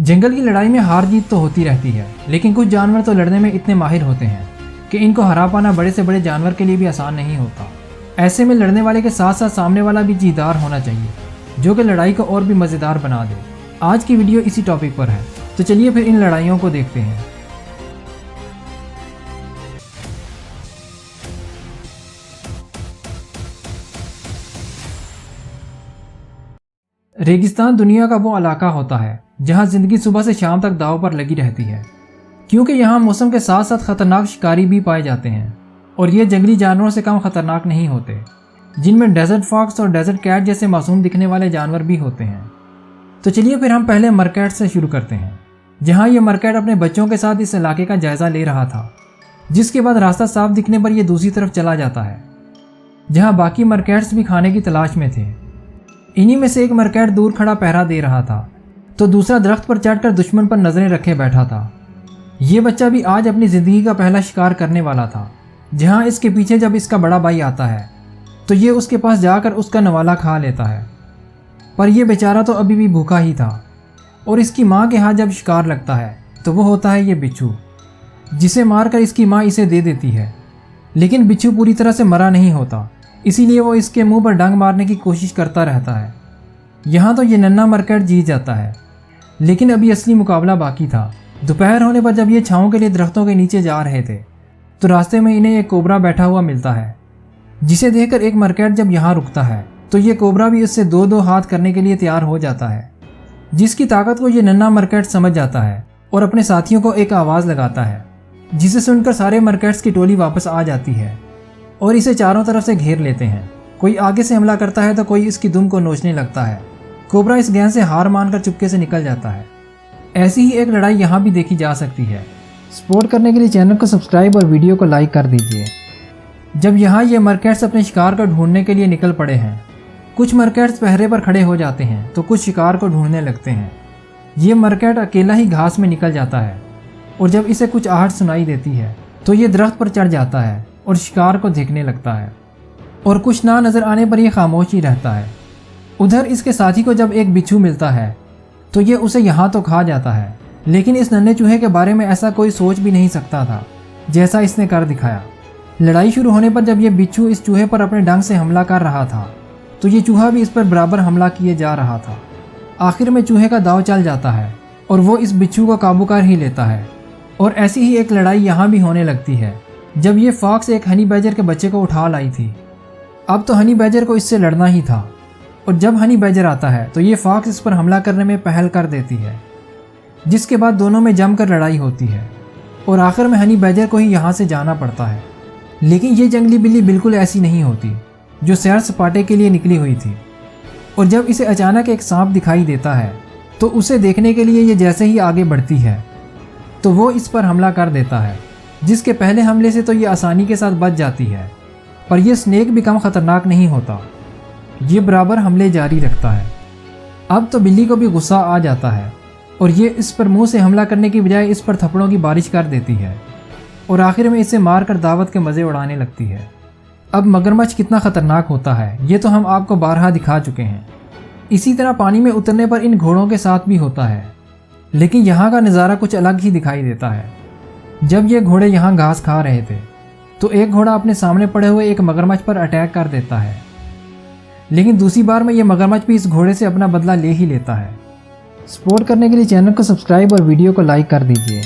जंगल की लड़ाई में हार जीत तो होती रहती है, लेकिन कुछ जानवर तो लड़ने में इतने माहिर होते हैं कि इनको हरा पाना बड़े से बड़े जानवर के लिए भी आसान नहीं होता। ऐसे में लड़ने वाले के साथ साथ सामने वाला भी जीदार होना चाहिए, जो कि लड़ाई को और भी मज़ेदार बना दे। आज की वीडियो इसी टॉपिक पर है, तो चलिए फिर इन लड़ाइयों को देखते हैं। रेगिस्तान दुनिया का वो इलाका होता है जहां जिंदगी सुबह से शाम तक दांव पर लगी रहती है, क्योंकि यहाँ मौसम के साथ साथ खतरनाक शिकारी भी पाए जाते हैं और ये जंगली जानवरों से कम खतरनाक नहीं होते, जिनमें डेजर्ट फॉक्स और डेजर्ट कैट जैसे मासूम दिखने वाले जानवर भी होते हैं। तो चलिए फिर हम पहले मरकैट से शुरू करते हैं, जहाँ ये मरकैट अपने बच्चों के साथ इस इलाके का जायजा ले रहा था, जिसके बाद रास्ता साफ दिखने पर यह दूसरी तरफ चला जाता है, जहाँ बाकी मरकैट्स भी खाने की तलाश में थे। इन्हीं में से एक मरकैट दूर खड़ा पहरा दे रहा था, तो दूसरा दरख्त पर चढ़कर दुश्मन पर नजरें रखे बैठा था। ये बच्चा भी आज अपनी ज़िंदगी का पहला शिकार करने वाला था, जहाँ इसके पीछे जब इसका बड़ा भाई आता है तो ये उसके पास जाकर उसका नवाला खा लेता है। पर यह बेचारा तो अभी भी भूखा ही था, और इसकी माँ के हाथ जब शिकार लगता है तो वो होता है ये बिच्छू, जिसे मारकर इसकी माँ इसे दे देती है। लेकिन बिच्छू पूरी तरह से मरा नहीं होता, इसीलिए वो इसके मुंह पर डंक मारने की कोशिश करता रहता है। यहाँ तो ये नन्हा मरकैट जीत जाता है, लेकिन अभी असली मुकाबला बाकी था। दोपहर होने पर जब ये छाँव के लिए दरख्तों के नीचे जा रहे थे, तो रास्ते में इन्हें एक कोबरा बैठा हुआ मिलता है, जिसे देखकर एक मरकैट जब यहाँ रुकता है तो ये कोबरा भी उससे दो दो हाथ करने के लिए तैयार हो जाता है, जिसकी ताकत को ये नन्हा मरकैट समझ जाता है और अपने साथियों को एक आवाज़ लगाता है, जिसे सुनकर सारे मरकैट्स की टोली वापस आ जाती है और इसे चारों तरफ से घेर लेते हैं। कोई आगे से हमला करता है तो कोई इसकी दुम को नोचने लगता है। कोबरा इस गेंद से हार मानकर चुपके से निकल जाता है। ऐसी ही एक लड़ाई यहाँ भी देखी जा सकती है। सपोर्ट करने के लिए चैनल को सब्सक्राइब और वीडियो को लाइक कर दीजिए। जब यहाँ ये मरकैट्स अपने शिकार को ढूंढने के लिए निकल पड़े हैं, कुछ मरकैट्स पहरे पर खड़े हो जाते हैं तो कुछ शिकार को ढूंढने लगते हैं। ये मरकैट अकेला ही घास में निकल जाता है, और जब इसे कुछ आहट सुनाई देती है तो ये दरख्त पर चढ़ जाता है और शिकार को देखने लगता है, और कुछ ना नज़र आने पर यह खामोश ही रहता है। उधर इसके साथी को जब एक बिच्छू मिलता है तो ये उसे यहाँ तो खा जाता है, लेकिन इस नन्हे चूहे के बारे में ऐसा कोई सोच भी नहीं सकता था जैसा इसने कर दिखाया। लड़ाई शुरू होने पर जब यह बिच्छू इस चूहे पर अपने डंक से हमला कर रहा था, तो ये चूहा भी इस पर बराबर हमला किए जा रहा था। आखिर में चूहे का दाव चल जाता है और वो इस बिच्छू को काबू कर ही लेता है। और ऐसी ही एक लड़ाई यहाँ भी होने लगती है, जब ये फॉक्स एक हनी बैजर के बच्चे को उठा लाई थी। अब तो हनी बैजर को इससे लड़ना ही था, और जब हनी बैजर आता है तो ये फॉक्स इस पर हमला करने में पहल कर देती है, जिसके बाद दोनों में जमकर लड़ाई होती है और आखिर में हनी बैजर को ही यहाँ से जाना पड़ता है। लेकिन ये जंगली बिल्ली बिल्कुल ऐसी नहीं होती, जो सैर सपाटे के लिए निकली हुई थी, और जब इसे अचानक एक सांप दिखाई देता है तो उसे देखने के लिए ये जैसे ही आगे बढ़ती है तो वो इस पर हमला कर देता है, जिसके पहले हमले से तो ये आसानी के साथ बच जाती है। पर यह स्नेक भी कम खतरनाक नहीं होता, ये बराबर हमले जारी रखता है। अब तो बिल्ली को भी गुस्सा आ जाता है और ये इस पर मुंह से हमला करने की बजाय इस पर थप्पड़ों की बारिश कर देती है, और आखिर में इसे मारकर दावत के मज़े उड़ाने लगती है। अब मगरमच्छ कितना ख़तरनाक होता है ये तो हम आपको बारहा दिखा चुके हैं। इसी तरह पानी में उतरने पर इन घोड़ों के साथ भी होता है, लेकिन यहाँ का नज़ारा कुछ अलग ही दिखाई देता है। जब ये घोड़े यहाँ घास खा रहे थे तो एक घोड़ा अपने सामने पड़े हुए एक मगरमच्छ पर अटैक कर देता है, लेकिन दूसरी बार में ये मगरमच्छ भी इस घोड़े से अपना बदला ले ही लेता है। सपोर्ट करने के लिए चैनल को सब्सक्राइब और वीडियो को लाइक कर दीजिए।